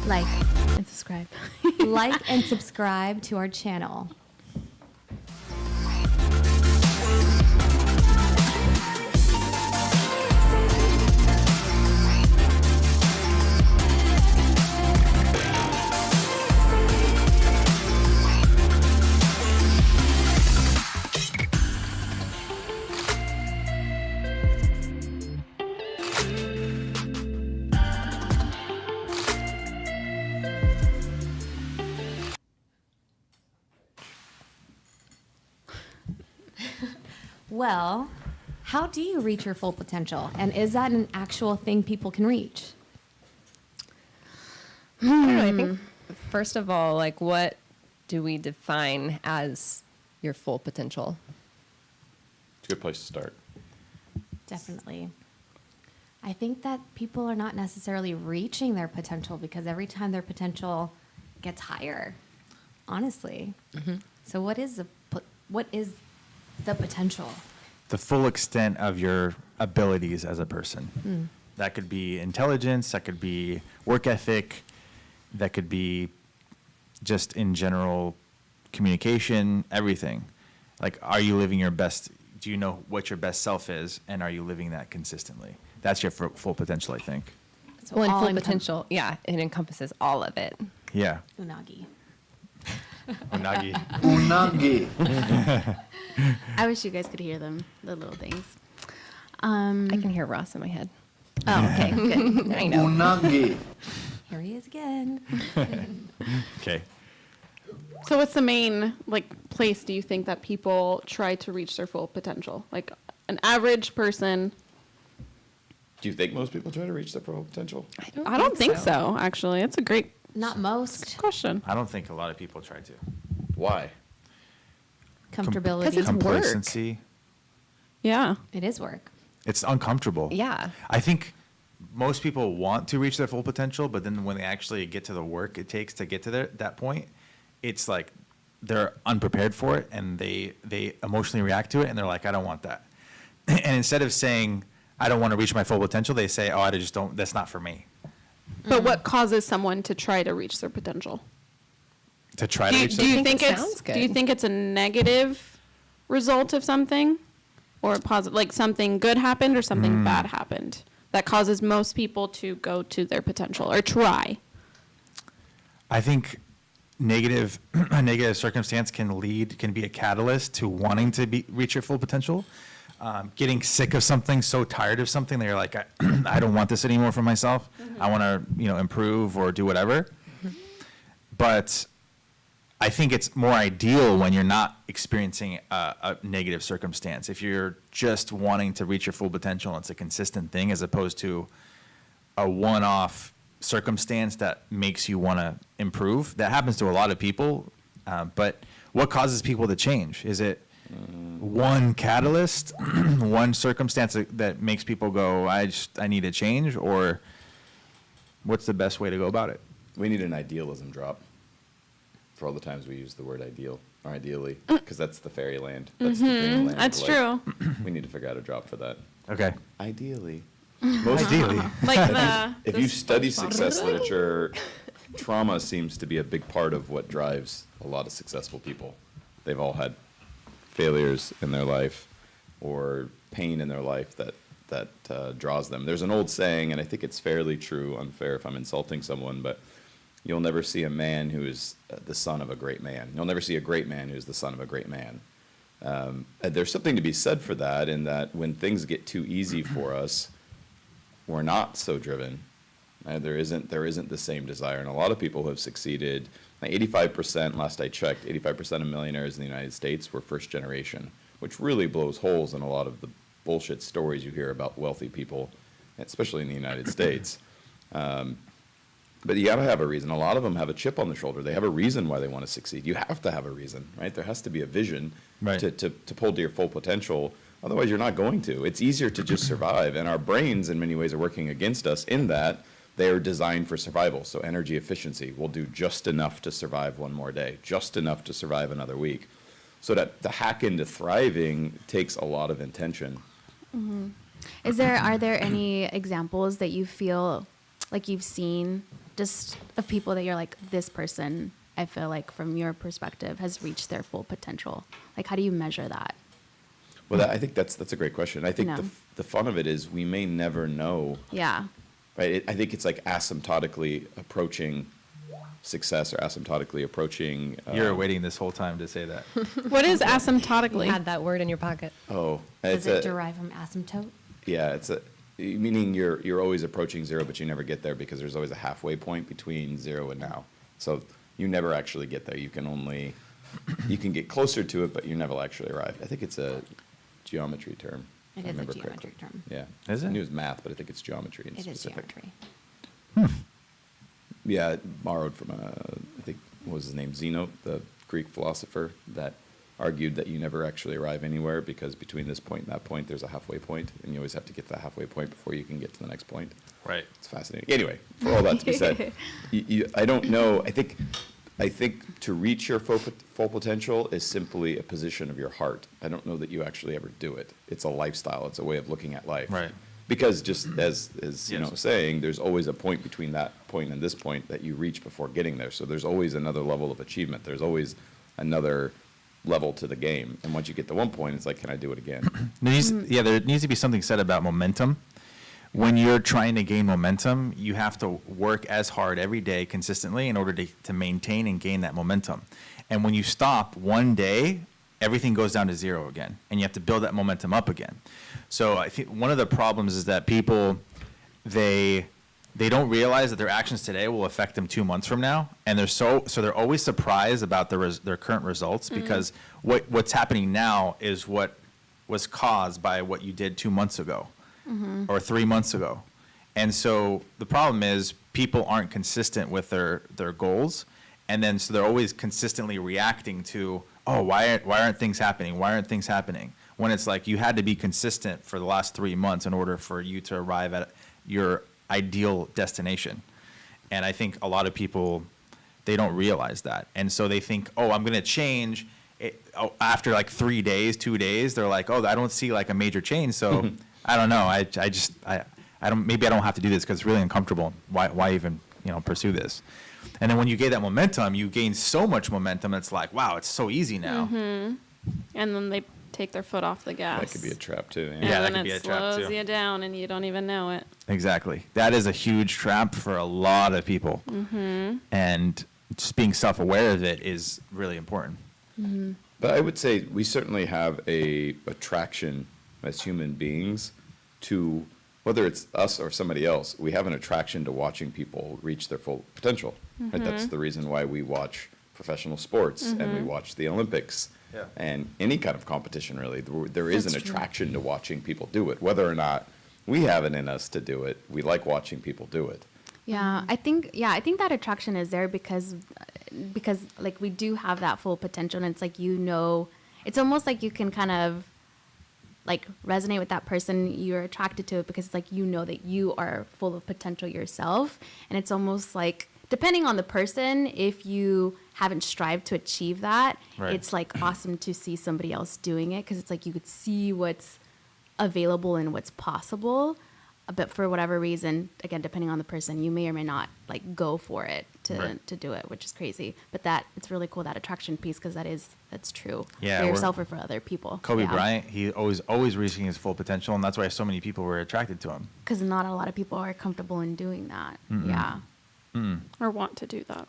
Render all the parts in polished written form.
Like and subscribe. Like and subscribe to our channel. Well, how do you reach your full potential? And is that an actual thing people can reach? I don't know. I think, first of all, like, what do we define as your full potential? It's a good place to start. Definitely. I think that people are not necessarily reaching their potential because every time their potential gets higher, honestly. So what is the potential? The full extent of your abilities as a person. That could be intelligence, that could be work ethic, that could be just in general communication, everything. Like, are you living your best? Do you know what your best self is, and are you living that consistently? That's your full potential, I think. So Well, in all full potential, yeah, it encompasses all of it. Yeah. Unagi. Unagi. Unagi. I wish you guys could hear them, the little things. I can hear Ross in my head. Oh, okay, good. I know. Unagi. Here he is again. Okay. So what's the main place do you think that people try to reach their full potential? Like an average person. Do you think most people try to reach their full potential? I don't think so, actually. It's a great Not most. question. I don't think a lot of people try to. Why? Comfortability. 'Cause it's work. Complacency. Yeah. It is work. It's uncomfortable. Yeah. I think most people want to reach their full potential, but then when they actually get to the work it takes to get to that point, it's like they're unprepared for it and they emotionally react to it and they're like, I don't want that. And instead of saying, I don't want to reach my full potential, they say, oh, I just don't, that's not for me. But what causes someone to try to reach their potential? To try Do to you, reach do you their think it sounds it's good. do you think it's a negative result of something, or a positive, like something good happened or something bad happened that causes most people to go to their potential or try? I think a negative circumstance can be a catalyst to wanting to reach your full potential. Getting sick of something, so tired of something that you're like, I don't want this anymore for myself. I want to, improve or do whatever. But I think it's more ideal when you're not experiencing a negative circumstance. If you're just wanting to reach your full potential, and it's a consistent thing as opposed to a one-off circumstance that makes you want to improve. That happens to a lot of people. But what causes people to change? Is it one catalyst, one circumstance that makes people go, I need to change? Or what's the best way to go about it? We need an idealism drop for all the times we use the word ideal or ideally, because that's the fairyland. That's the dreamland. of That's life. true. We need to figure out a drop for that. Okay. Ideally. Ideally. Like the If you study success literature, trauma seems to be a big part of what drives a lot of successful people. They've all had failures in their life or pain in their life that draws them. There's an old saying, and I think it's fairly true, unfair if I'm insulting someone, but you'll never see a man who is the son of a great man. You'll never see a great man who is the son of a great man. And there's something to be said for that, in that when things get too easy for us, we're not so driven. There isn't the same desire. And a lot of people who have succeeded, like 85%, last I checked, 85% of millionaires in the United States were first generation, which really blows holes in a lot of the bullshit stories you hear about wealthy people, especially in the United States. But you got to have a reason. A lot of them have a chip on the shoulder. They have a reason why they want to succeed. You have to have a reason, right? There has to be a vision to pull to your full potential. Otherwise, you're not going to. It's easier to just survive. And our brains, in many ways, are working against us in that they are designed for survival. So energy efficiency will do just enough to survive one more day, just enough to survive another week. So that the hack into thriving takes a lot of intention. Are there any examples that you feel like you've seen just of people that you're like, this person, I feel like from your perspective, has reached their full potential? Like, how do you measure that? Well, I think that's a great question. I think No. the fun of it is we may never know, Yeah. right? I think it's like asymptotically approaching success or asymptotically approaching. You're waiting this whole time to say that. What is You asymptotically? had that word in your pocket. Oh, Does it derive from asymptote? yeah, meaning you're always approaching zero, but you never get there because there's always a halfway point between zero and now. So you never actually get there. You can get closer to it, but you never actually arrive. I think it's a geometry term. It if I is a remember geometric term. Yeah. Is it? I knew it was math, but I think it's geometry in It is specific. geometry. Yeah, borrowed from I think, what was his name, Zeno, the Greek philosopher, that argued that you never actually arrive anywhere because between this point and that point, there's a halfway point, and you always have to get to the halfway point before you can get to the next point. Right. It's fascinating. Anyway, for all that to be said, I don't know. I think to reach your full potential is simply a position of your heart. I don't know that you actually ever do it. It's a lifestyle. It's a way of looking at life. Right. Because just as you Yes. know, saying, there's always a point between that point and this point that you reach before getting there. So there's always another level of achievement. There's always another level to the game. And once you get to one point, it's like, can I do it again? There needs to be something said about momentum. When you're trying to gain momentum, you have to work as hard every day consistently in order to maintain and gain that momentum. And when you stop one day, everything goes down to zero again, and you have to build that momentum up again. So I think one of the problems is that people, they don't realize that their actions today will affect them 2 months from now, and they're always surprised about their current results because what's happening now is what was caused by what you did 2 months ago or 3 months ago. And so the problem is people aren't consistent with their goals, and then so they're always consistently reacting to, oh, why aren't things happening? Why aren't things happening? When it's like you had to be consistent for the last 3 months in order for you to arrive at your ideal destination. And I think a lot of people, they don't realize that. And so they think, oh, I'm going to change. After like 3 days, 2 days, they're like, oh, I don't see like a major change. So I don't know. I don't, maybe I don't have to do this because it's really uncomfortable. Why even, pursue this? And then when you gain that momentum, you gain so much momentum. It's like, wow, it's so easy now. And then they take their foot off the gas. That could be a trap too. And Yeah, that then could be it a trap, slows too. you down and you don't even know it. Exactly. That is a huge trap for a lot of people. And just being self-aware of it is really important. But I would say we certainly have a attraction as human beings to, whether it's us or somebody else, we have an attraction to watching people reach their full potential. Right? That's the reason why we watch professional sports and we watch the Olympics and any kind of competition, really. There is That's an true. attraction to watching people do it. Whether or not we have it in us to do it, we like watching people do it. Yeah, I think that attraction is there because like we do have that full potential, and it's like, it's almost like you can kind of like resonate with that person. You're attracted to it because it's like that you are full of potential yourself, and it's almost like, depending on the person, if you haven't strived to achieve that, Right. it's like awesome to see somebody else doing it because it's like you could see what's available and what's possible. But for whatever reason, again, depending on the person, you may or may not like go for it Right. to do it, which is crazy. But it's really cool, that attraction piece, because that's true Yeah, for we're- yourself or for other people. Kobe Bryant, he always reaching his full potential, and that's why so many people were attracted to him. Because not a lot of people are comfortable in doing that. Yeah. Or want to do that.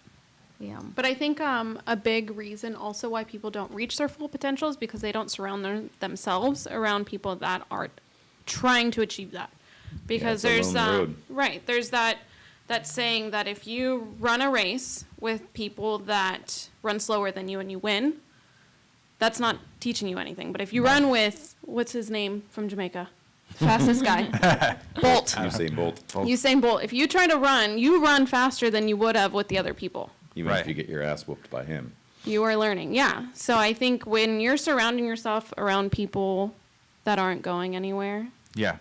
Yeah. But I think a big reason also why people don't reach their full potential is because they don't surround themselves around people that are trying to achieve that. Because Yeah, there's it's a lonely road. right, there's that saying that if you run a race with people that run slower than you and you win, that's not teaching you anything. But if you run with, what's his name from Jamaica? Fastest guy. Bolt. Usain Bolt, Usain Bolt. If you try to run, you run faster than you would have with the other people. even Right. if you get your ass whooped by him. You are learning, yeah. So I think when you're surrounding yourself around people that aren't going anywhere, Yeah.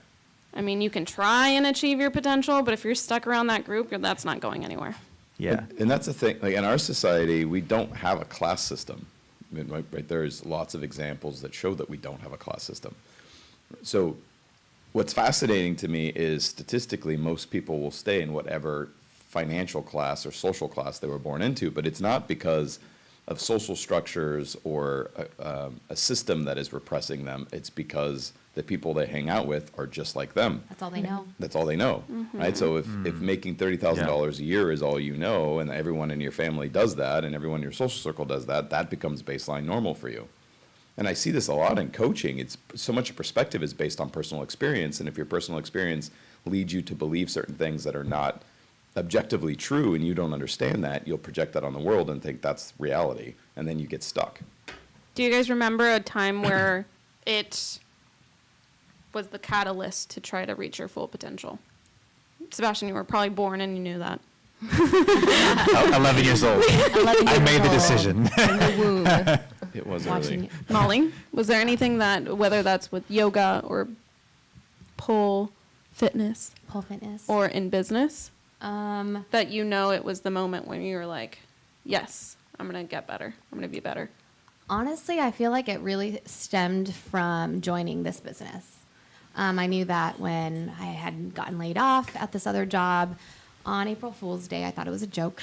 I mean, you can try and achieve your potential, but if you're stuck around that group, that's not going anywhere. Yeah. And that's the thing, like in our society, we don't have a class system. I mean, right, there's lots of examples that show that we don't have a class system. So what's fascinating to me is statistically, most people will stay in whatever financial class or social class they were born into, but it's not because of social structures or a system that is repressing them. It's because the people they hang out with are just like them. That's all they know. That's all they know, right? So if making $30,000 a year is all you know, and everyone in your family does that, and everyone in your social circle does that, that becomes baseline normal for you. And I see this a lot in coaching. It's so much of perspective is based on personal experience, and if your personal experience leads you to believe certain things that are not objectively true and you don't understand that, you'll project that on the world and think that's reality, and then you get stuck. Do you guys remember a time where it was the catalyst to try to reach your full potential? Sebastian, you were probably born and you knew that. 11 years old. I made the decision. In the womb. It was Watching early. it. Molly, was there anything that, whether that's with yoga or pole fitness Pole fitness. or in business, Um, that you know it was the moment when you were like, yes, I'm going to get better. I'm going to be better. honestly, I feel like it really stemmed from joining this business. I knew that when I had gotten laid off at this other job on April Fool's Day, I thought it was a joke.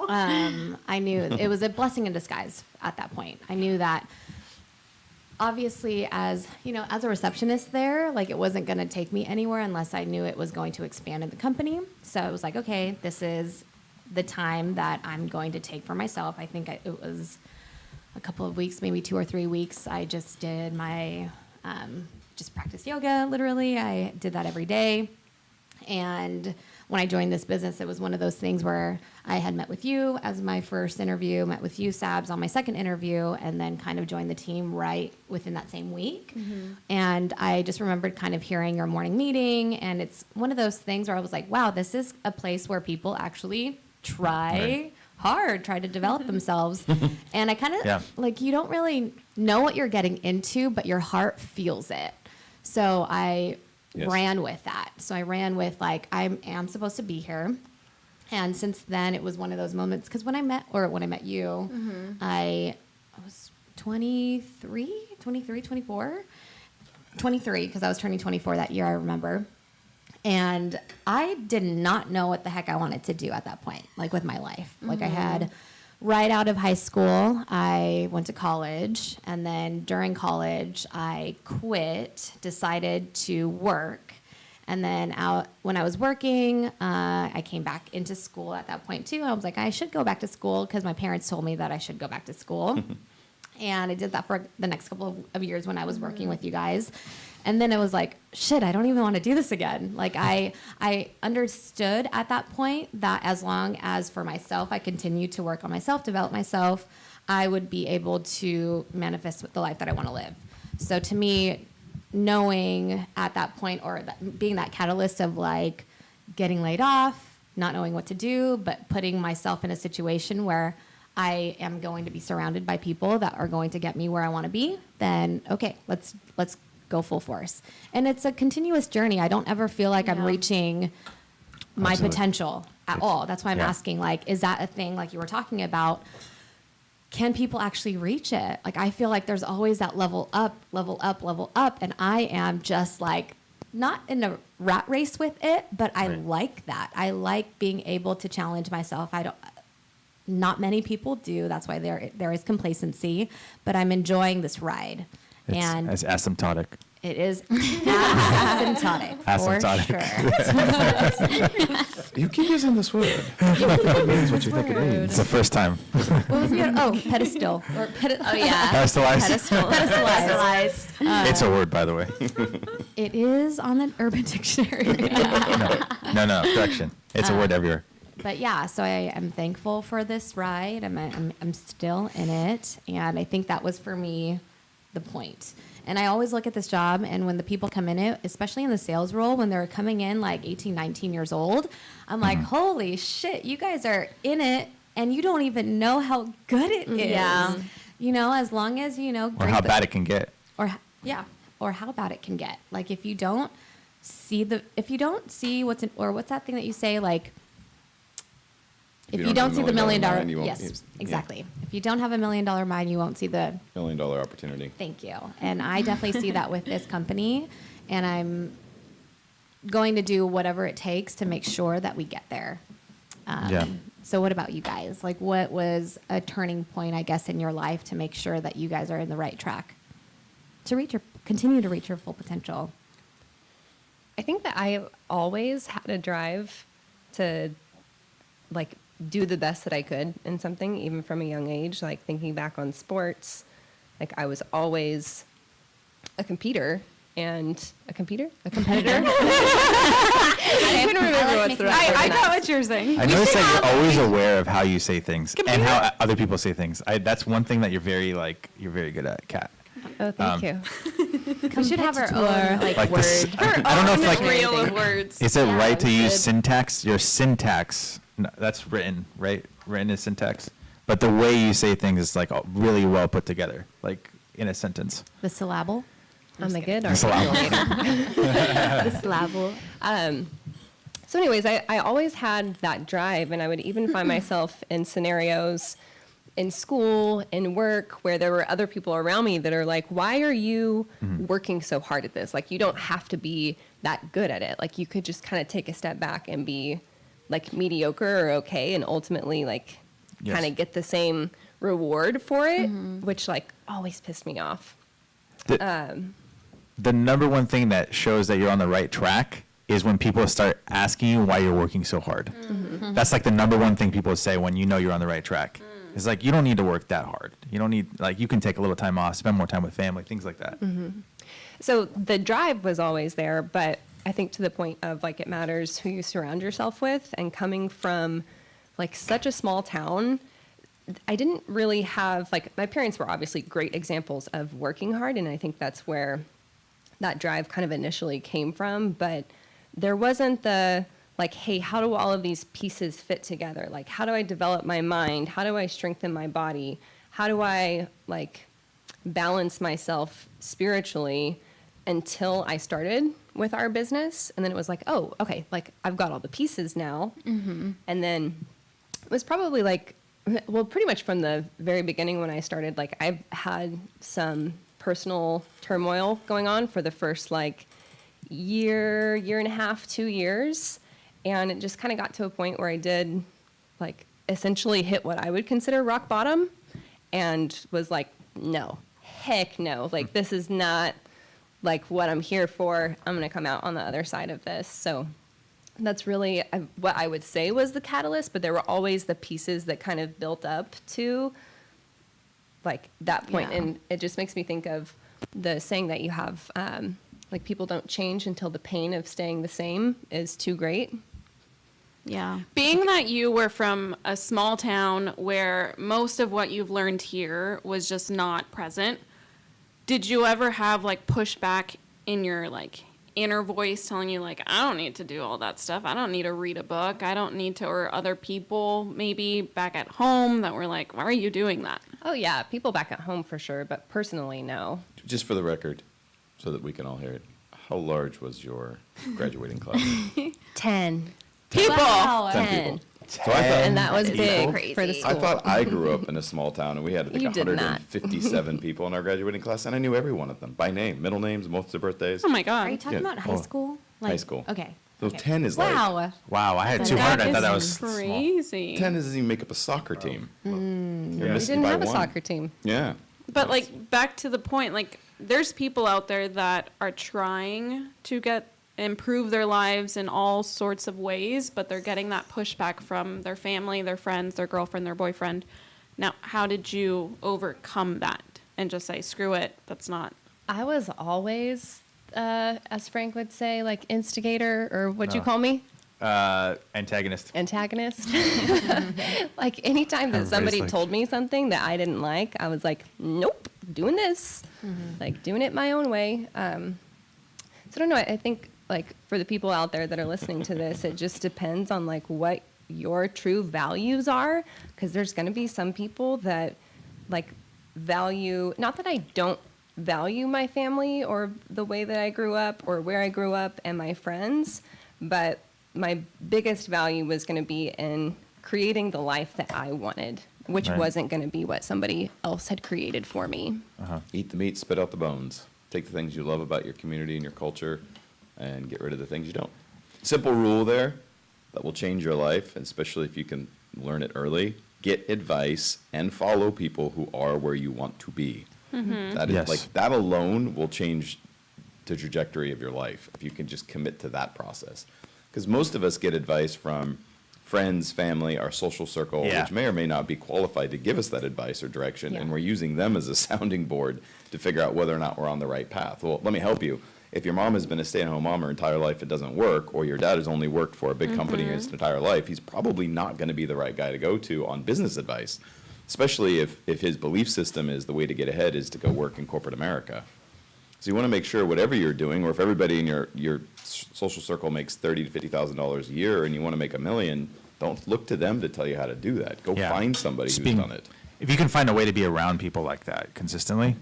I knew it was a blessing in disguise at that point. I knew that obviously as a receptionist there, like it wasn't going to take me anywhere unless I knew it was going to expand in the company. So it was like, okay, this is the time that I'm going to take for myself. I think it was a couple of weeks, maybe 2 or 3 weeks. I just did my, just practice yoga, literally. I did that every day. And when I joined this business, it was one of those things where I had met with you as my first interview, met with you, Sabs, on my second interview, and then kind of joined the team right within that same week. And I just remembered kind of hearing your morning meeting, and it's one of those things where I was like, wow, this is a place where people actually try hard, try to develop themselves. And I kind of, like, you don't really know what you're getting into, but your heart feels it. So I ran with that. So I ran with like, I am supposed to be here. And since then it was one of those moments, because when I met you, I was 23, 24, 23, because I was turning 24 that year, I remember. And I did not know what the heck I wanted to do at that point, like with my life. Like I had right out of high school, I went to college, and then during college, I quit, decided to work. And then when I was working, I came back into school at that point too. I was like, I should go back to school because my parents told me that I should go back to school. And I did that for the next couple of years when I was working with you guys. And then it was like, shit, I don't even want to do this again. Like I understood at that point that as long as for myself, I continued to work on myself, develop myself, I would be able to manifest the life that I want to live. So to me, knowing at that point, or being that catalyst of like getting laid off, not knowing what to do, but putting myself in a situation where I am going to be surrounded by people that are going to get me where I want to be, then okay, let's go full force. And it's a continuous journey. I don't ever feel like I'm reaching my potential at all. That's why I'm asking, like, is that a thing like you were talking about? Can people actually reach it? Like, I feel like there's always that level up, and I am just like not in a rat race with it, but I like that. I like being able to challenge myself. Not many people do. That's why there is complacency, but I'm enjoying this ride. It's asymptotic. It is asymptotic, for sure. You keep using this word. It means what you think it means. It's the first time. What was the other? Oh, pedestal. Oh, yeah. Pedestalized. Pedestalized. It's a word, by the way. It is on the Urban Dictionary. No, correction. It's a word everywhere. But yeah, so I am thankful for this ride. I'm still in it. And I think that was, for me, the point. And I always look at this job, and when the people come in it, especially in the sales role, when they're coming in like 18, 19 years old, I'm like, holy shit, you guys are in it, and you don't even know how good it is. Yeah. As long as, Or how bad it can get. Or how bad it can get. Like, if you don't see what's in, or what's that thing that you say, like, if you don't see the $1 million, yes, exactly. If you don't have $1 million mind, you won't see the $1 million opportunity. Thank you. And I definitely see that with this company, and going to do whatever it takes to make sure that we get there. Yeah. So what about you guys? Like, what was a turning point, I guess, in your life to make sure that you guys are in the right track to continue to reach your full potential? I think that I always had a drive to like do the best that I could in something, even from a young age. Like thinking back on sports, like I was always a competitor. I couldn't remember what's the right word. I got what you're saying. I noticed that you're always aware of how you say things and how other people say things. That's one thing that you're very good at, Kat. Oh, thank you. We should have our own like Like word. this, I don't know if like Reel of words. is it Yeah, right to that's use good. syntax? Your syntax, no, that's written, right? Written is syntax, but the way you say things is like really well put together, like in a sentence. The syllable. I'm a good Syllable. articulator. The syllable. So anyways, I always had that drive, and I would even find myself in scenarios in school, in work, where there were other people around me that are like, why are you working so hard at this? Like, you don't have to be that good at it. Like, you could just kind of take a step back and be like mediocre or okay, and ultimately like Yes. kind of get the same reward for it, which like always pissed me off. The number one thing that shows that you're on the right track is when people start asking you why you're working so hard. That's like the number one thing people say when you know you're on the right track. It's like, you don't need to work that hard. You don't need, like, you can take a little time off, spend more time with family, things like that. So the drive was always there, but I think to the point of like it matters who you surround yourself with, and coming from like such a small town, I didn't really have like, my parents were obviously great examples of working hard, and I think that's where that drive kind of initially came from, but there wasn't the like, hey, how do all of these pieces fit together? Like, how do I develop my mind? How do I strengthen my body? How do I like balance myself spiritually, until I started with our business. And then it was like, oh, okay, like I've got all the pieces now. And then it was probably like, well, pretty much from the very beginning when I started, like I've had some personal turmoil going on for the first like year and a half, 2 years. And it just kind of got to a point where I did like essentially hit what I would consider rock bottom, and was like, no, heck no. Like, this is not like what I'm here for. I'm going to come out on the other side of this. So that's really what I would say was the catalyst, but there were always the pieces that kind of built up to like that point. Yeah. And it just makes me think of the saying that you have, like, people don't change until the pain of staying the same is too great. Yeah. Being that you were from a small town where most of what you've learned here was just not present, did you ever have like pushback in your like inner voice telling you like, I don't need to do all that stuff. I don't need to read a book. I don't need to, or other people maybe back at home that were like, why are you doing that? Oh yeah, people back at home for sure, but personally, no. Just for the record, so that we can all hear it, how large was your graduating class? 10. People. Wow. 10 people. So I thought, And that was big crazy. for the I school. I thought I grew up in a small town, and we had like You did not. 157 people in our graduating class, and I knew every one of them by name, middle names, most of their birthdays. Oh my Are you God. talking Yeah. about high Oh, school? high school. Okay. So okay. 10 is like, Wow. Wow, I had That 200. I is thought that was small. crazy. 10 doesn't even make up a soccer team. You're We missing didn't by have a one. soccer team. Yeah. But like back to the point, like there's people out there that are trying to improve their lives in all sorts of ways, but they're getting that pushback from their family, their friends, their girlfriend, their boyfriend. Now, how did you overcome that and just say, screw it, that's not? I was always, as Frank would say, like instigator, or what'd you call me? Antagonist. Antagonist. Like anytime that Everybody's somebody like- told me something that I didn't like, I was like, nope, doing this, like doing it my own way. So I don't know. I think like for the people out there that are listening to this, it just depends on like what your true values are, because there's going to be some people that like value, not that I don't value my family or the way that I grew up or where I grew up and my friends, but my biggest value was going to be in creating the life that I wanted, which Right. wasn't going to be what somebody else had created for me. Eat the meat, spit out the bones. Take the things you love about your community and your culture, and get rid of the things you don't. Simple rule there that will change your life, and especially if you can learn it early. Get advice and follow people who are where you want to be. That is Yes. like that alone will change the trajectory of your life if you can just commit to that process. Because most of us get advice from friends, family, our social circle, Yeah. which may or may not be qualified to give us that advice or direction, and Yeah. we're using them as a sounding board to figure out whether or not we're on the right path. Well, let me help you. If your mom has been a stay-at-home mom her entire life, it doesn't work, or your dad has only worked for a big company his entire life, he's probably not going to be the right guy to go to on business advice, especially if his belief system is the way to get ahead is to go work in corporate America. So you want to make sure whatever you're doing, or if everybody in your social circle makes $30,000 to $50,000 a year and you want to make $1 million, don't look to them to tell you how to do that. Go Yeah. find somebody who's done it. If you can find a way to be around people like that consistently,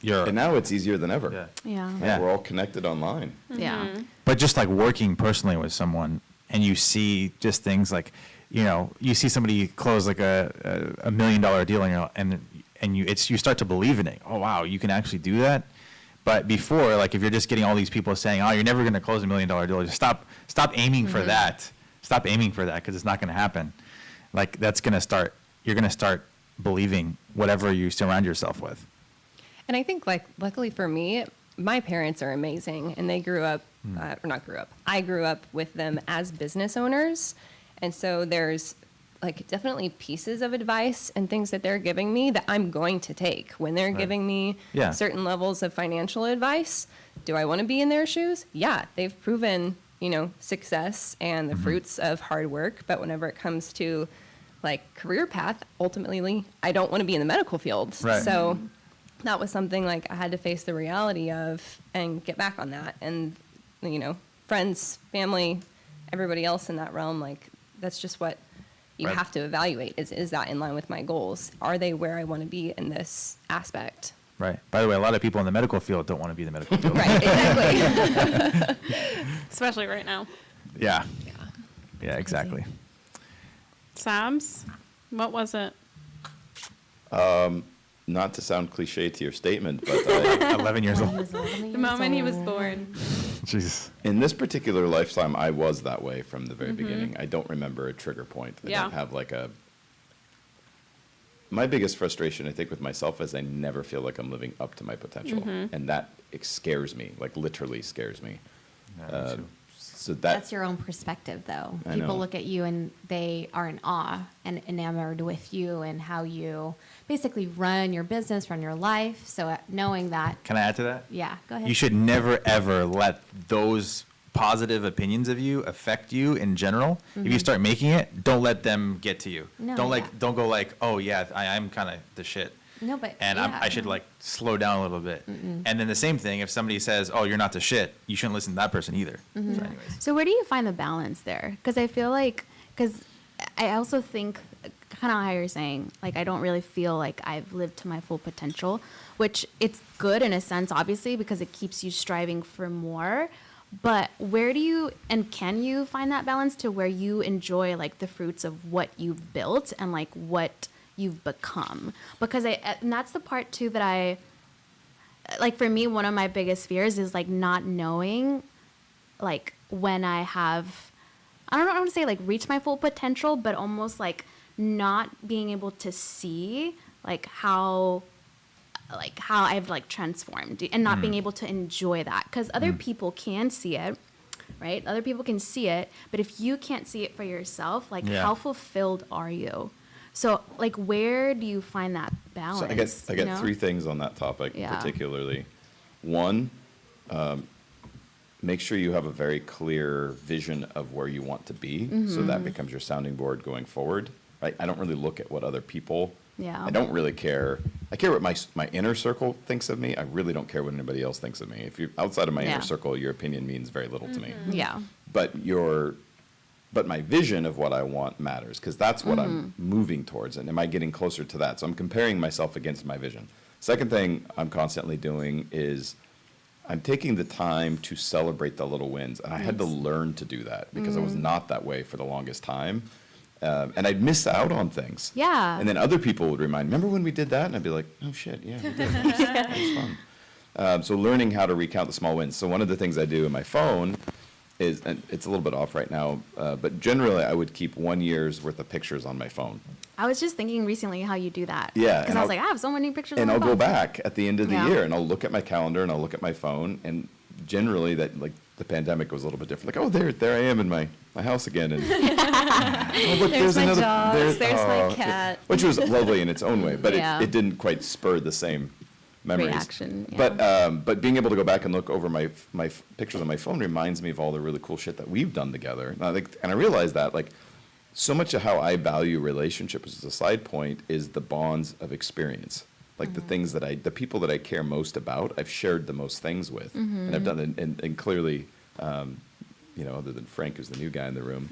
you're. And now it's easier than ever. Yeah. Yeah. Yeah. We're all connected online. Yeah. But just like working personally with someone, and you see just things like, you see somebody close like a $1 million deal, and you start to believe in it. Oh wow, you can actually do that. But before, like if you're just getting all these people saying, oh, you're never going to close $1 million deal, just stop aiming for that. Stop aiming for that because it's not going to happen. Like you're going to start believing whatever you surround yourself with. And I think, like, luckily for me, my parents are amazing, and they grew up, I grew up with them as business owners, and so there's, like, definitely pieces of advice and things that they're giving me that I'm going to take. When they're Right. giving me Yeah. certain levels of financial advice, do I want to be in their shoes? Yeah, they've proven, success and the fruits of hard work, but whenever it comes to, like, career path, ultimately, I don't want to be in the medical field. Right. So that was something like I had to face the reality of and get back on that. And, friends, family, everybody else in that realm, like that's just what you Right. have to evaluate is that in line with my goals? Are they where I want to be in this aspect? Right. By the way, a lot of people in the medical field don't want to be in the medical field. Right, exactly. Especially right now. Yeah. Yeah, exactly. Sabs, what was it? Not to sound cliche to your statement, but I, 11 years old. The moment he was born. Jesus. in this particular lifetime, I was that way from the very beginning. I don't remember a trigger point. I Yeah. don't have like a. My biggest frustration, I think, with myself is I never feel like I'm living up to my potential, and that scares me. Like literally scares me. Yeah, me too. So That's your own perspective, though. I People know. look at you and they are in awe and enamored with you and how you basically run your business, run your life. So knowing that, Can I add to that? yeah, go ahead. You should never ever let those positive opinions of you affect you in general. If you start making it, don't let them get to you. No, don't yeah. don't go like, oh yeah, I'm kind of the shit. No, but And yeah. I should like slow down a little bit. And then the same thing, if somebody says, oh, you're not the shit, you shouldn't listen to that person either. So anyways. So where do you find the balance there? Because I feel like, because I also think, kind of how you're saying, like I don't really feel like I've lived to my full potential, which it's good in a sense, obviously, because it keeps you striving for more. But where do you, and can you find that balance to where you enjoy like the fruits of what you've built and like what you've become? Because and that's the part too that I, like for me, one of my biggest fears is like not knowing like when I have, I don't want to say like reach my full potential, but almost like not being able to see like how I've like transformed and not being able to enjoy that, because other people can see it, right? Other people can see it, but if you can't see it for yourself, like Yeah. how fulfilled are you? So like where do you find that So balance? I you get know? three things on that topic Yeah. particularly. One, make sure you have a very clear vision of where you want to be, so that becomes your sounding board going forward. Right? I don't really look at what other people. Yeah. I don't really care. I care what my inner circle thinks of me. I really don't care what anybody else thinks of me. If you're outside of my Yeah. inner circle, your opinion means very little to me. Yeah. But my vision of what I want matters, because that's what I'm moving towards. And am I getting closer to that? So I'm comparing myself against my vision. Second thing I'm constantly doing is I'm taking the time to celebrate the little wins. And I had to learn to do that because I was not that way for the longest time. And I'd miss out on things. Yeah. And then other people would remind, remember when we did that? And I'd be like, oh shit, yeah, we did. That was fun. So learning how to recount the small wins. So one of the things I do in my phone is, and it's a little bit off right now, but generally I would keep 1 year's worth of pictures on my phone. I was just thinking recently how you do that. Yeah, Because and I was I'll- like, I have so many pictures And on I'll my go phone. back at the end of the Yeah. year and I'll look at my calendar and I'll look at my phone, and generally that, like, the pandemic was a little bit different. Like, oh, there I am in my house again, and oh, look, There's my dogs, there's my oh, cat. which was lovely in its own way, but Yeah. it didn't quite spur the same memories. Reaction, yeah. But being able to go back and look over my pictures on my phone reminds me of all the really cool shit that we've done together. And I realized that, like, so much of how I value relationships as a side point is the bonds of experience. Like the things that the people that I care most about, I've shared the most things with, and I've done it, and clearly, other than Frank, who's the new guy in the room,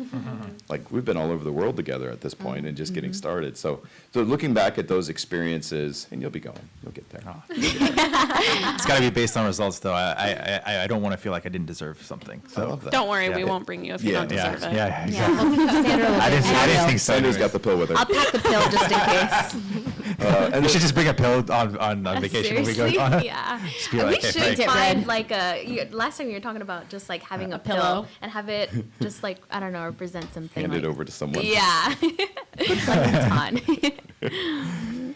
like we've been all over the world together at this point and just getting started. So looking back at those experiences, and you'll be going, you'll get there. It's got to be based on results, though. I don't want to feel like I didn't deserve something. I So love that. Don't worry, Yeah. we won't bring you if you Yeah. don't deserve it. yeah, Yeah, exactly. we'll keep Sandra I didn't think so. Sandra's anyways. got the pill with her. I'll pack the pill just in case. And We should just bring a pill on vacation when we go. Seriously? Yeah. Just be And like, we hey, should Frank. find like last time you were talking about just like having a pillow pillow. and have it just like, I don't know, represent something. hand like, it over to someone. Yeah. Like a ton.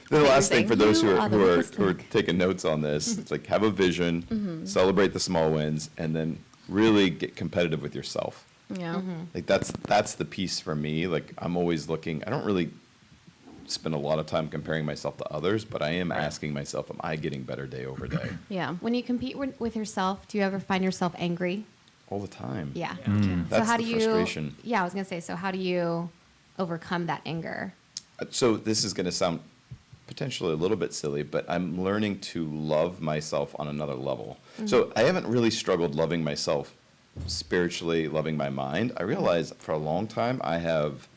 The last thing for those who You are are the who are, weakest who are taking notes on this, it's like have a vision, celebrate the small wins, and then really get competitive with yourself. Yeah. Like that's the piece for me. Like I'm always looking. I don't really spend a lot of time comparing myself to others, but I am asking myself, am I getting better day over day? Yeah. When you compete with yourself, do you ever find yourself angry? All the time. Yeah. That's So how the do you? frustration. Yeah, I was gonna say. So how do you overcome that anger? So this is going to sound potentially a little bit silly, but I'm learning to love myself on another level. So I haven't really struggled loving myself spiritually, loving my mind. I realize for a long time I have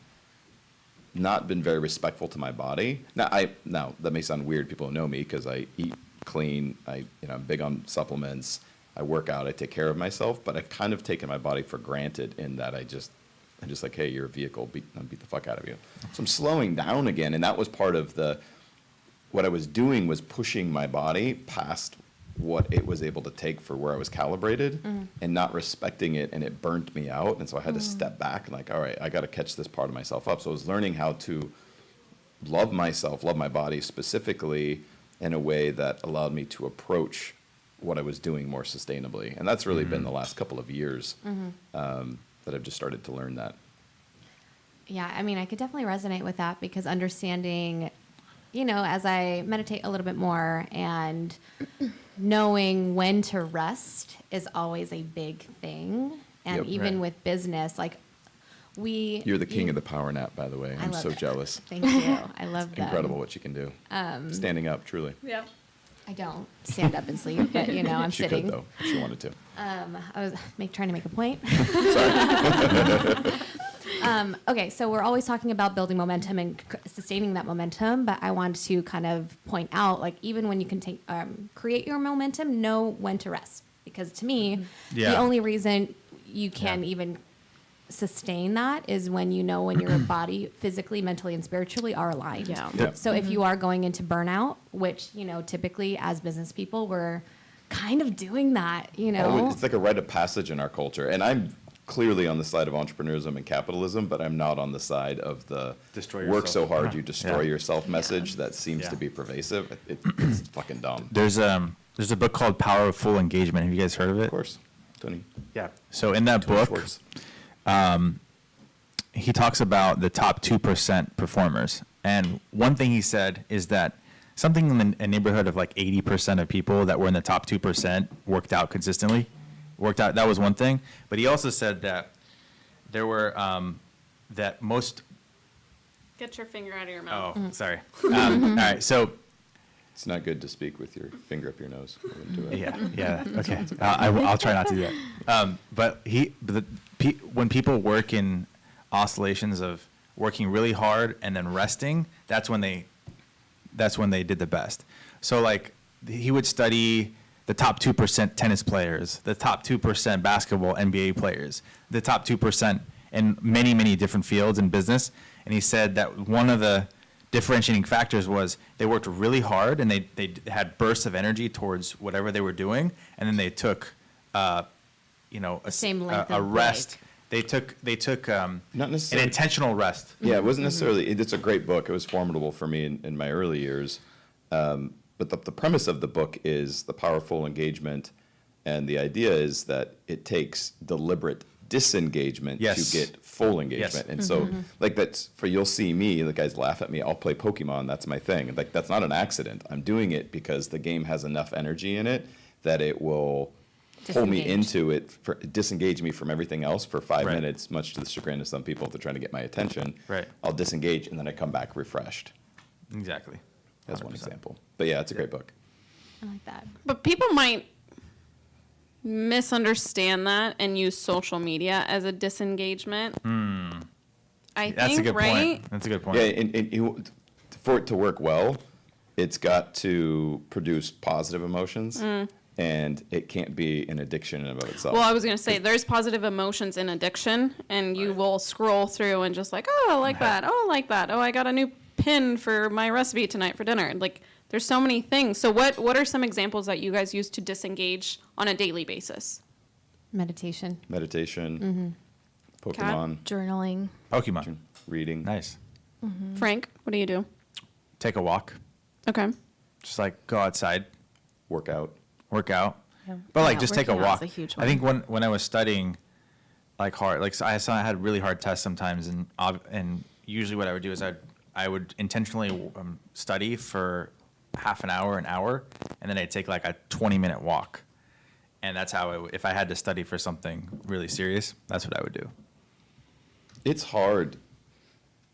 not been very respectful to my body. Now that may sound weird. People know me because I eat clean. I'm big on supplements. I work out. I take care of myself. But I've kind of taken my body for granted in that I'm just like, hey, you're a vehicle. Beat the fuck out of you. So I'm slowing down again, and that was part of what I was doing was pushing my body past what it was able to take for where I was calibrated, and not respecting it, and it burnt me out. And so I had to step back and like, all right, I got to catch this part of myself up. So I was learning how to love myself, love my body specifically in a way that allowed me to approach what I was doing more sustainably. And that's really been the last couple of years that I've just started to learn that. Yeah, I mean, I could definitely resonate with that because understanding, as I meditate a little bit more and knowing when to rest is always a big thing. And Yep. even Right. with business, like You're the king of the power nap, by the way. I I'm love so it. jealous. Thank you. I love that. Incredible what you can do. Standing up, truly. Yep. I don't stand up and sleep, but I'm She sitting. could, though, if she wanted to. I was trying to make a point. Sorry. Okay, so we're always talking about building momentum and sustaining that momentum, but I want to kind of point out, like, even when you can create your momentum, know when to rest. Because to me, Yeah. the only reason you can Yeah. even sustain that is when when your body physically, mentally, and spiritually are aligned. Yeah. Yep. So if you are going into burnout, which, typically as business people, we're kind of doing that, It's like a rite of passage in our culture. And I'm clearly on the side of entrepreneurism and capitalism, but I'm not on the side of the Destroy work so yourself. hard you destroy Yeah. yourself message that seems Yeah. to be pervasive. It's fucking dumb. There's a book called Power of Full Engagement. Have you guys heard of it? Of course. Tony. Yeah. So in that Tony book, Schwartz. he talks about the top 2% performers. And one thing he said is that something in the neighborhood of like 80% of people that were in the top 2% worked out consistently. That was one thing. But he also said that there were, that most, Get your finger out of your mouth. sorry. All right. So It's not good to speak with your finger up your nose. I wouldn't do it. yeah. Okay. I'll try not to do that. When people work in oscillations of working really hard and then resting, that's when they did the best. So like he would study the top 2% tennis players, the top 2% basketball NBA players, the top 2% in many, many different fields in business. And he said that one of the differentiating factors was they worked really hard and they had bursts of energy towards whatever they were doing, and then they took Same length a of rest. break. They took Not an necessarily. intentional rest. Yeah, it wasn't necessarily, it's a great book. It was formidable for me in my early years. But the premise of the book is the powerful engagement. And the idea is that it takes deliberate disengagement Yes. to get full engagement. Yes. And so, like, that's for, you'll see me, the guys laugh at me, I'll play Pokemon, that's my thing. Like, that's not an accident. I'm doing it because the game has enough energy in it that it will pull me Disengage. into it, disengage me from everything else for 5 Right. minutes, much to the chagrin of some people if they're trying to get my attention. Right. I'll disengage and then I come back refreshed, Exactly. as one 100%. example. But yeah, it's a great book. I like that. But people might misunderstand that and use social media as a disengagement. I That's think, a good right? point. That's a good point. Yeah, and for it to work well, it's got to produce positive emotions, and it can't be an addiction in and of itself. Well, I was going to say, there's positive emotions in addiction, and you will scroll through and just like, oh, I like that. Oh, I like that. Oh, I got a new pin for my recipe tonight for dinner. Like, there's so many things. So what are some examples that you guys use to disengage on a daily basis? Meditation. Meditation, Pokemon, Journaling. Pokemon. reading. Nice. Frank, what do you do? Take a walk. Okay. Just like go outside, Workout. work out. Yeah. But like Yeah, just take a working out walk. is a huge I think one. when I was studying like hard, like so I had really hard tests sometimes, and usually what I would do is I would intentionally study for half an hour, and then I'd take like a 20-minute walk. And that's how if I had to study for something really serious, that's what I would do. It's hard,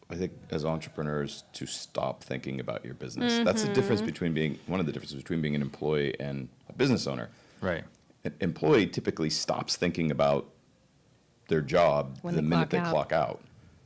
I think, as entrepreneurs to stop thinking about your business. That's the difference between one of the differences between being an employee and a business owner. Right. An employee typically stops thinking about their job When the they minute clock they out. clock out.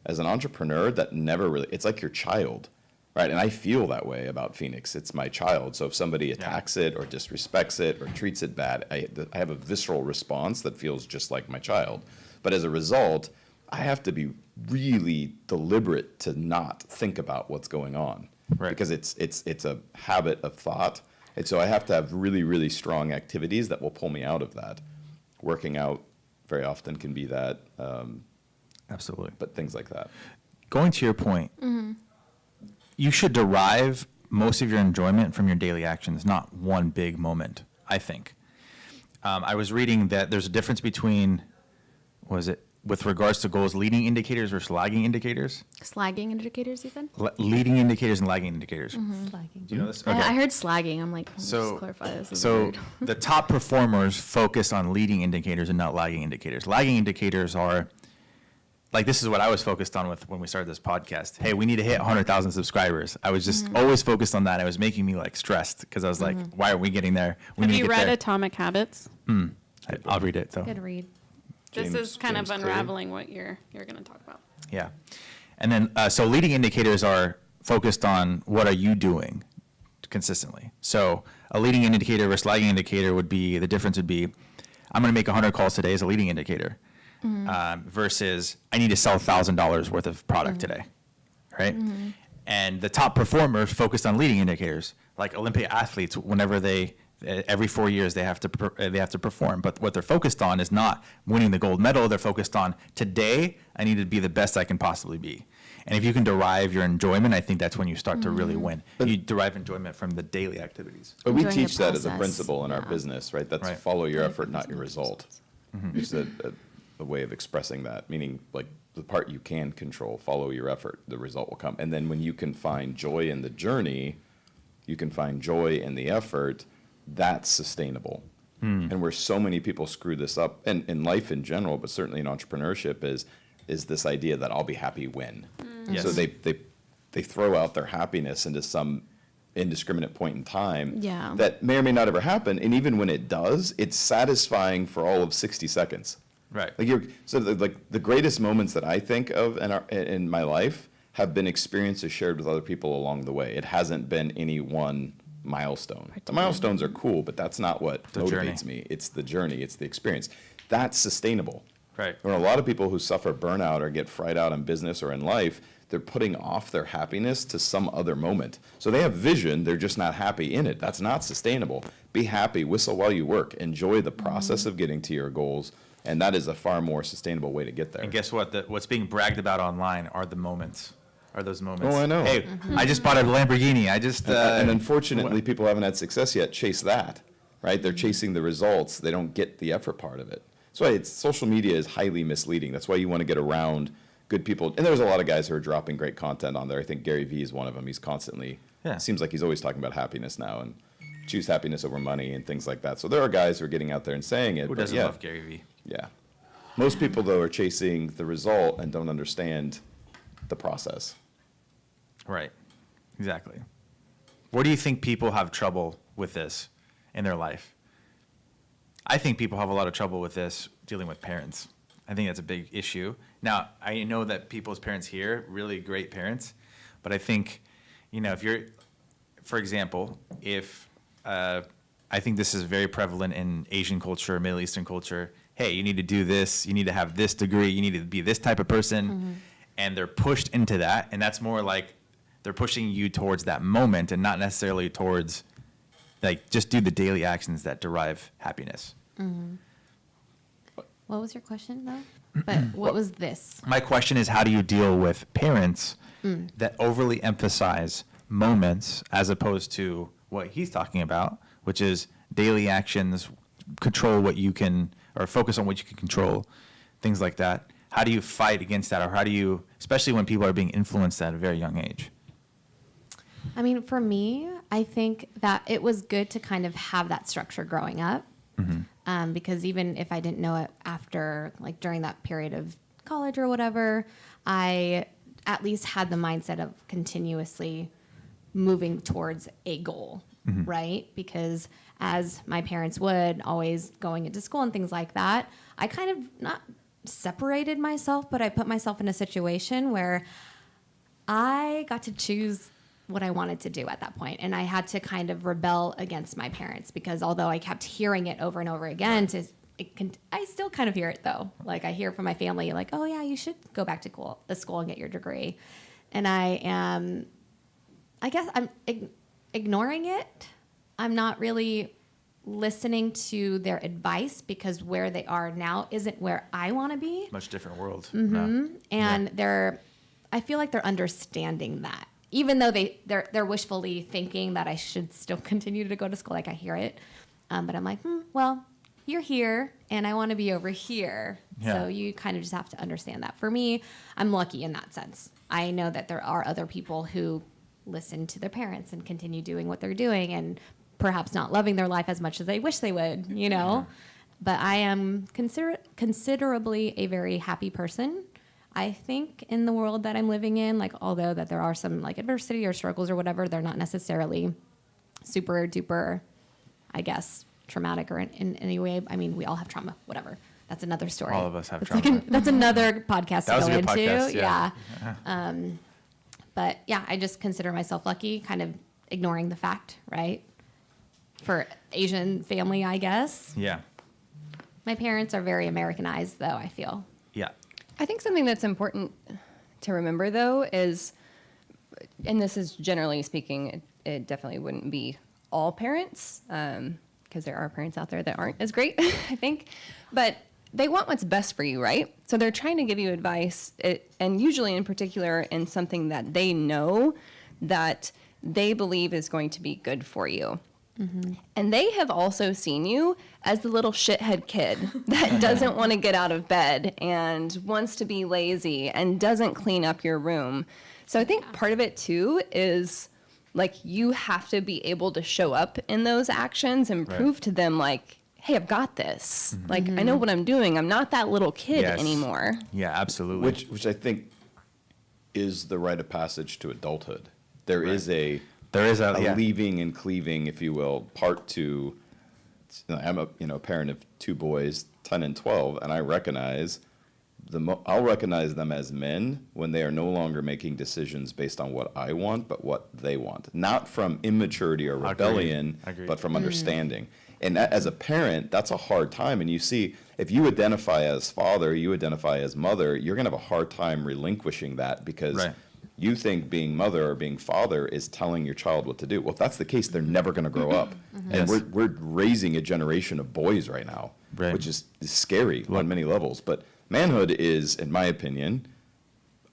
As an entrepreneur, that never really, it's like your child, right? And I feel that way about Phoenix. It's my child. So if somebody attacks it or disrespects it or treats it bad, I have a visceral response that feels just like my child. But as a result, I have to be really deliberate to not think about what's going on. Right. Because it's a habit of thought. And so I have to have really, really strong activities that will pull me out of that. Working out very often can be that, Absolutely. but things like that. Going to your point, you should derive most of your enjoyment from your daily actions, not one big moment, I think. I was reading that there's a difference between, with regards to goals, leading indicators versus lagging indicators? Slagging indicators, you said? Leading indicators and lagging indicators. Slacking. Do you know this? I heard slagging. I'm like, let's So, just clarify this. Is so weird. the top performers focus on leading indicators and not lagging indicators. Lagging indicators are, like this is what I was focused on with when we started this podcast. Hey, we need to hit 100,000 subscribers. I was just always focused on that. It was making me like stressed because I was like, why aren't we getting there? We Have need you to get read there. Atomic Habits? I'll read it though. Good read. This James- is kind James of Clear. unraveling what you're going to talk about. Yeah. And then, so leading indicators are focused on what are you doing consistently. So a leading indicator versus lagging indicator would be, the difference would be, I'm going to make 100 calls today as a leading indicator versus I need to sell $1,000 worth of product today, right? And the top performers focused on leading indicators, like Olympic athletes, whenever every 4 years they have to perform. But what they're focused on is not winning the gold medal. They're focused on today, I need to be the best I can possibly be. And if you can derive your enjoyment, I think that's when you start to really win. You derive enjoyment from the daily activities. But we Enjoying the teach that as a process. principle in our Yeah. business, right? That's Right. follow your effort, not your result. It's a way of expressing that, meaning like the part you can control, follow your effort, the result will come. And then when you can find joy in the journey, you can find joy in the effort, that's sustainable. And where so many people screw this up, and in life in general, but certainly in entrepreneurship, is this idea that I'll be happy when. Yes. So they throw out their happiness into some indiscriminate point in time Yeah. that may or may not ever happen. And even when it does, it's satisfying for all of 60 seconds. Right. Like the greatest moments that I think of in my life have been experiences shared with other people along the way. It hasn't been any one milestone. The milestones are cool, but that's not what The motivates journey. me. It's the journey. It's the experience. That's sustainable. Right. There are a lot of people who suffer burnout or get fried out in business or in life. They're putting off their happiness to some other moment. So they have vision, they're just not happy in it. That's not sustainable. Be happy, whistle while you work, enjoy the process of getting to your goals, And that is a far more sustainable way to get there. And guess what? What's being bragged about online are the moments. Are those moments? Oh, I know. Hey, I just bought a Lamborghini. I just. And unfortunately, people haven't had success yet chase that, right? They're chasing the results. They don't get the effort part of it. That's why social media is highly misleading. That's why you want to get around good people. And there's a lot of guys who are dropping great content on there. I think Gary Vee is one of them. He's constantly, seems like he's always talking about happiness now and choose happiness over money and things like that. So there are guys who are getting out there and saying it. Who doesn't love Gary Vee? Yeah. Most people, though, are chasing the result and don't understand the process. Right. Exactly. Where do you think people have trouble with this in their life? I think people have a lot of trouble with this dealing with parents. I think that's a big issue. Now, I know that people's parents here, really great parents, but I think, if you're, for example, if I think this is very prevalent in Asian culture, Middle Eastern culture. Hey, you need to do this. You need to have this degree. You need to be this type of person. And they're pushed into that. And that's more like they're pushing you towards that moment and not necessarily towards, like, just do the daily actions that derive happiness. What was your question, though? But what was this? My question is, how do you deal with parents that overly emphasize moments as opposed to what he's talking about, which is daily actions, control what you can, or focus on what you can control, things like that. How do you fight against that, or how do you, especially when people are being influenced at a very young age? I mean, for me, I think that it was good to kind of have that structure growing up. Because even if I didn't know it after, like during that period of college or whatever, I at least had the mindset of continuously moving towards a goal, right? Because as my parents would, always going into school and things like that, I kind of not separated myself, but I put myself in a situation where I got to choose what I wanted to do at that point. And I had to kind of rebel against my parents because although I kept hearing it over and over again, I still kind of hear it though. Like I hear from my family, like, oh yeah, you should go back to school and get your degree. And I guess I'm ignoring it. I'm not really listening to their advice because where they are now isn't where I want to be. Much different world. And I feel like they're understanding that. Even though they're wishfully thinking that I should still continue to go to school, like I hear it. But I'm like, well, you're here and I want to be over here. Yeah. So you kind of just have to understand that. For me, I'm lucky in that sense. I know that there are other people who listen to their parents and continue doing what they're doing and perhaps not loving their life as much as they wish they would, But I am considerably a very happy person. I think in the world that I'm living in, like although that there are some like adversity or struggles or whatever, they're not necessarily super duper, I guess, traumatic or in any way. I mean, we all have trauma, whatever. That's another story. All of us have That's trauma. that's another podcast That was to a go good into. podcast, yeah. But yeah, I just consider myself lucky, kind of ignoring the fact, right? For Asian family, I guess. Yeah. My parents are very Americanized, though, I feel. Yeah. I think something that's important to remember, though, is, and this is generally speaking, it definitely wouldn't be all parents, because there are parents out there that aren't as great, I think, but they want what's best for you, right? So they're trying to give you advice, and usually in particular in something that they know that they believe is going to be good for you. And they have also seen you as the little shithead kid that doesn't want to get out of bed and wants to be lazy and doesn't clean up your room. So I think part of it too is like you have to be able to show up in those actions and prove to them like, hey, I've got this. Like I know what I'm doing. I'm not that little kid anymore. Yeah, absolutely. Which I think is the rite of passage to adulthood. There is a leaving and cleaving, if you will, part to. I'm a parent of two boys, 10 and 12, and I recognize I'll recognize them as men when they are no longer making decisions based on what I want, but what they want. Not from immaturity or rebellion, but from understanding. And as a parent, that's a hard time. And you see, if you identify as father, you identify as mother, you're going to have a hard time relinquishing that because you think being mother or being father is telling your child what to do. Well, if that's the case, they're never going to grow up. And we're raising a generation of boys right now Right. which is scary on many levels. But manhood is, in my opinion,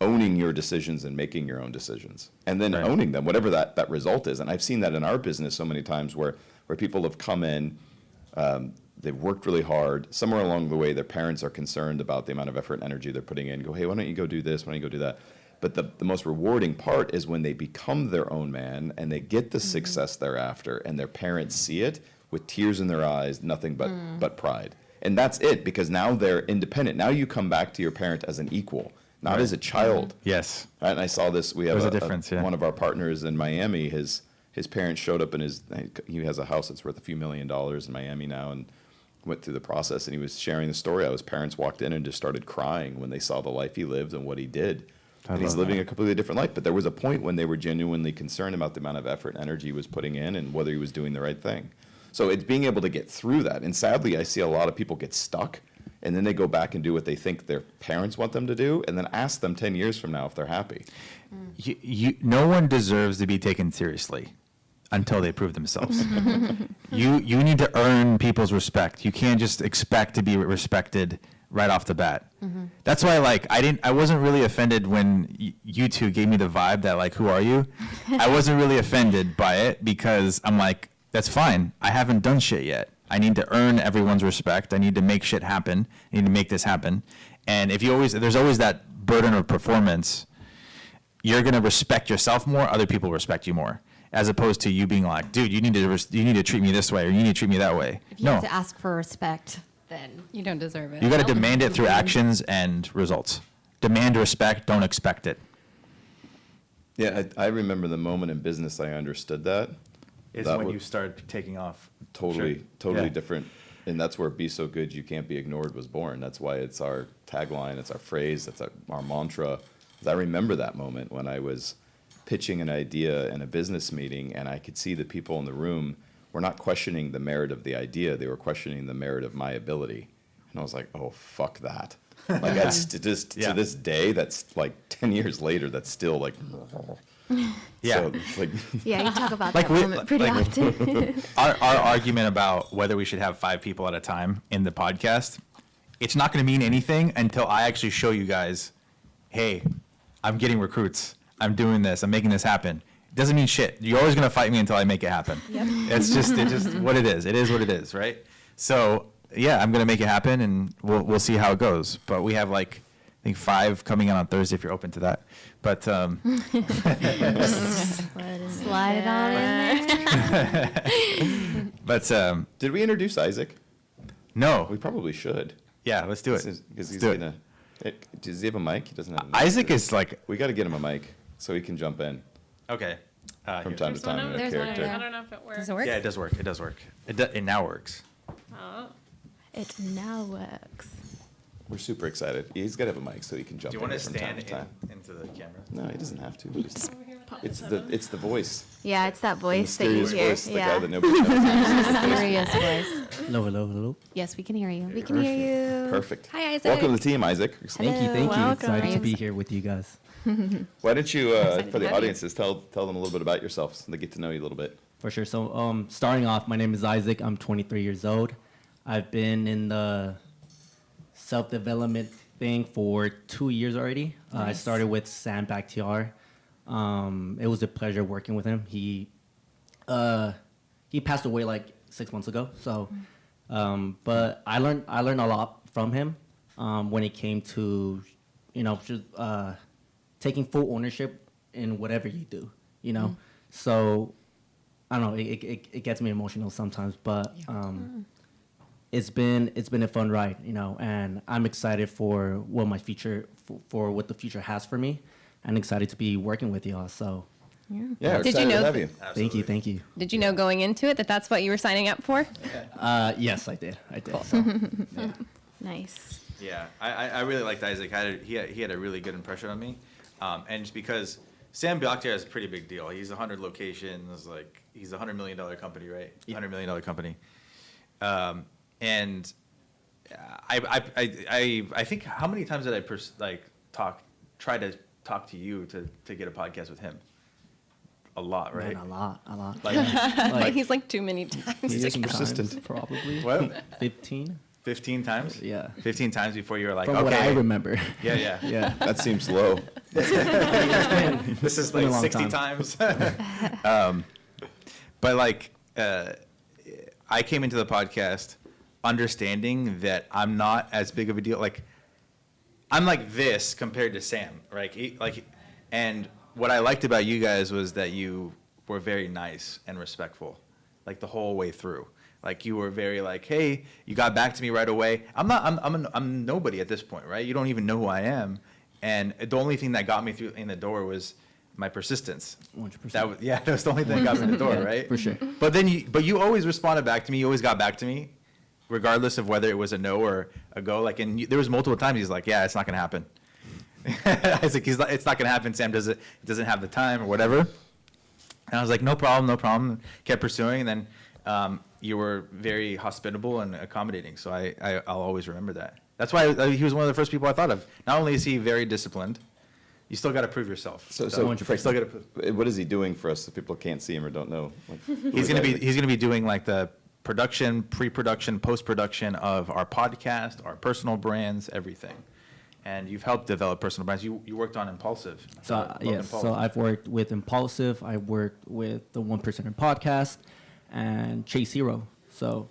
owning your decisions and making your own decisions, and then Right. owning them, whatever that result is. And I've seen that in our business so many times where people have come in, they've worked really hard. Somewhere along the way, their parents are concerned about the amount of effort and energy they're putting in. Go, hey, why don't you go do this? Why don't you go do that? But the most rewarding part is when they become their own man and they get the success thereafter, and their parents see it with tears in their eyes, nothing but pride. And that's it, because now they're independent. Now you come back to your parent as an equal, not as a child. Yes. Right, and I saw this. We have There's a difference, yeah. one of our partners in Miami. His parents showed up, and he has a house that's worth a few $1 million in Miami now, and went through the process. And he was sharing the story how his parents walked in and just started crying when they saw the life he lived and what he did. And he's living a completely different life. But there was a point when they were genuinely concerned about the amount of effort and energy he was putting in and whether he was doing the right thing. So it's being able to get through that. And sadly, I see a lot of people get stuck, and then they go back and do what they think their parents want them to do, and then ask them 10 years from now if they're happy. No one deserves to be taken seriously until they prove themselves. You need to earn people's respect. You can't just expect to be respected right off the bat. That's why, like, I wasn't really offended when you two gave me the vibe that, like, who are you? I wasn't really offended by it, because I'm like, that's fine. I haven't done shit yet. I need to earn everyone's respect. I need to make shit happen. I need to make this happen. And if there's always that burden of performance, you're going to respect yourself more, other people respect you more, as opposed to you being like, dude, you need to treat me this way, or you need to treat me that way. If you No, have to ask for respect, then You don't deserve it. you got to demand it through actions and results. Demand respect, don't expect it. Yeah, I remember the moment in business I understood that. Is That when wa- you start taking off. Totally, Sure. totally Yeah. different. And that's where "Be So Good You Can't Be Ignored" was born. That's why it's our tagline, it's our phrase, that's our mantra. 'Cause I remember that moment when I was pitching an idea in a business meeting, and I could see the people in the room were not questioning the merit of the idea, they were questioning the merit of my ability. And I was like, oh, fuck that. Like, that's to this day, that's like 10 years later, that's still like, Yeah. So it's like, Yeah, you talk about Like that we- moment pretty like- often. Our argument about whether we should have 5 people at a time in the podcast, it's not going to mean anything until I actually show you guys, hey, I'm getting recruits. I'm doing this. I'm making this happen. It doesn't mean shit. You're always going to fight me until I make it happen. Yep. It's just what it is. It is what it is, right? So, yeah, I'm going to make it happen, and we'll see how it goes. But we have, like, I think 5 coming in on Thursday if you're open to that. But slide it on in there. did we introduce Isaac? no. We probably should. Yeah, let's do it. Because Let's he's do it. gonna. Does he have a mic? He doesn't have. A mic. Isaac is like, We got to get him a mic so he can jump in okay. from Here. time to There's one time over in a there. character. I don't know if it works. Does it work? Yeah, it does work. It does work. It now works. Oh. It now works. We're super excited. He's got to have a mic so he can jump Do you in want to here from time stand to time. into the camera? No, he doesn't have to. Just- Over here with that it's seven. the voice. Yeah, it's that The voice that you mysterious hear. voice, the guy Yeah. that nobody knows. Mysterious voice. Hello, hello, hello. Yes, we can hear you. We can hear you. Perfect. Hi, Isaac. Welcome to the team, Isaac. Thank you, thank you. Welcome. Excited to be here with you guys. Why don't you, Excited for to the have you. audiences, tell them a little bit about yourself so they get to know you a little bit. For sure. So, starting off, my name is Isaac. I'm 23 years old. I've been in the self-development thing for 2 years already. I Nice. started with Sam Bakhtiar. It was a pleasure working with him. He passed away like 6 months ago. So, but I learned a lot from him when it came to, just taking full ownership in whatever you do. So I don't know. It gets me emotional sometimes, but it's been a fun ride, and I'm excited for what my future for what the future has for me, and excited to be working with y'all. So Yeah, we're Did you excited know- to have you. thank you. Did you know going into it that that's what you were signing up for? Yes, I did. So, Nice. Yeah, I really liked Isaac. He had a really good impression on me, and just because Sam Bakhtiar is a pretty big deal. He's 100 locations, like he's a $100 million company, right? $100 million company, and I think how many times did I try to talk to you to get a podcast with him? A lot, right? man, a lot. Like, He's like too many times. Maybe to some count. persistent. times, probably. what? 15. 15 times? Yeah. 15 times before you were like, From okay. what I remember. Yeah, yeah. Yeah. That seems low. This is been a like long 60 time. times. But like, I came into the podcast understanding that I'm not as big of a deal. Like, I'm like this compared to Sam, right? And what I liked about you guys was that you were very nice and respectful, like the whole way through. Like you were very like, hey, you got back to me right away. I'm nobody at this point, right? You don't even know who I am. And the only thing that got me through in the door was my persistence. 100%. That was the only thing that got me in the door, right? For sure. But you always responded back to me. You always got back to me, regardless of whether it was a no or a go. Like, and there was multiple times he's like, yeah, it's not gonna happen. I was like, it's not gonna happen. Sam doesn't have the time or whatever. And I was like, no problem. Kept pursuing, and then you were very hospitable and accommodating. So I'll always remember that. That's why he was one of the first people I thought of. Not only is he very disciplined, you still got to prove yourself. So you still got to. what is he doing for us so people can't see him or don't know? Like, He's gonna be doing like the production, pre-production, post-production of our podcast, our personal brands, everything. And you've helped develop personal brands. You worked on Impulsive. So Love yes, Impulsive. so I've worked with Impulsive. I worked with the 1%er podcast and Chase Zero. So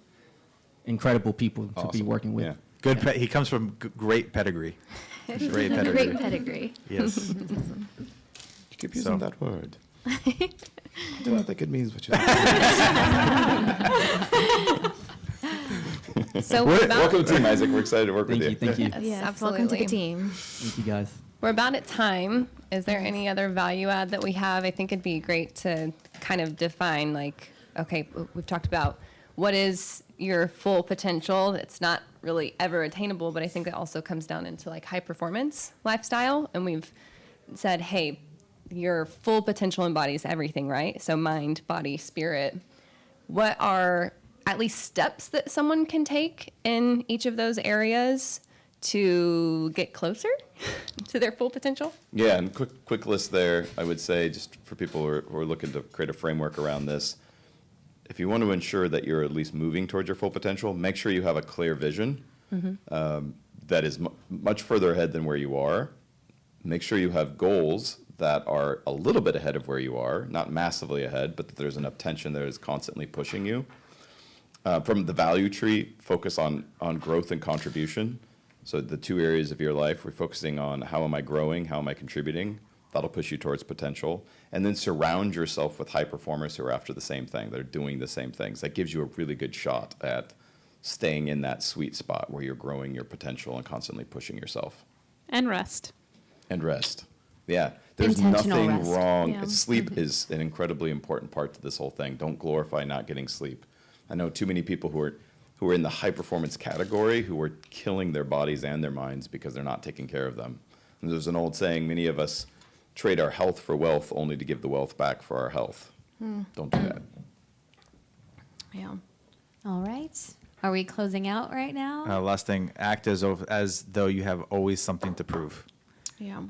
incredible people to be Awesome. working with. Yeah. Good. He comes from great pedigree. Great pedigree. Great pedigree. Yes. You keep So- using that word. I do not think it means what you think. So we're about, Welcome to Team Isaac. We're excited to work with you. Thank you. Yes, welcome to the absolutely. team. Thank you guys. We're about at time. Is there any other value add that we have? I think it'd be great to kind of define, like, okay, we've talked about what is your full potential. It's not really ever attainable, but I think it also comes down into like high performance lifestyle. And we've said, hey, your full potential embodies everything, right? So mind, body, spirit. What are at least steps that someone can take in each of those areas to get closer to their full potential? Yeah, and quick list there. I would say, just for people who are looking to create a framework around this, if you want to ensure that you're at least moving towards your full potential, make sure you have a clear vision that is much further ahead than where you are. Make sure you have goals that are a little bit ahead of where you are, not massively ahead, but that there's enough tension that is constantly pushing you. From the value tree, focus on growth and contribution. So the two areas of your life, we're focusing on how am I growing, how am I contributing. That'll push you towards potential. And then surround yourself with high performers who are after the same thing. They're doing the same things. That gives you a really good shot at staying in that sweet spot where you're growing your potential and constantly pushing yourself. And rest. And rest. Yeah, there's Intentional nothing rest. wrong. Yeah. Sleep is an incredibly important part to this whole thing. Don't glorify not getting sleep. I know too many people who are in the high performance category who are killing their bodies and their minds because they're not taking care of them. And there's an old saying, many of us trade our health for wealth only to give the wealth back for our health. Don't do that. Yeah. All right. Are we closing out right now? Last thing, act as though you have always something to prove. Yeah.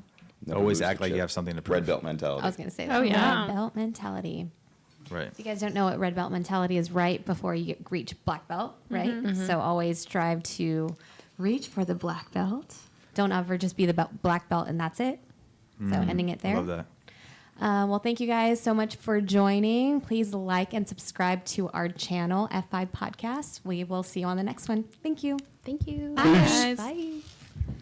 Never Always lose act the like you chip. have something to prove. Red belt mentality. I was going to say that. Oh, yeah. Red belt mentality. Right. If you guys don't know what red belt mentality is, right before you reach black belt, right? So always strive to reach for the black belt. Don't ever just be the black belt and that's it. So ending it there. Love that. Well, thank you guys so much for joining. Please like and subscribe to our channel, F5 Podcast. We will see you on the next one. Thank you. Thank you. Bye. Guys. Bye.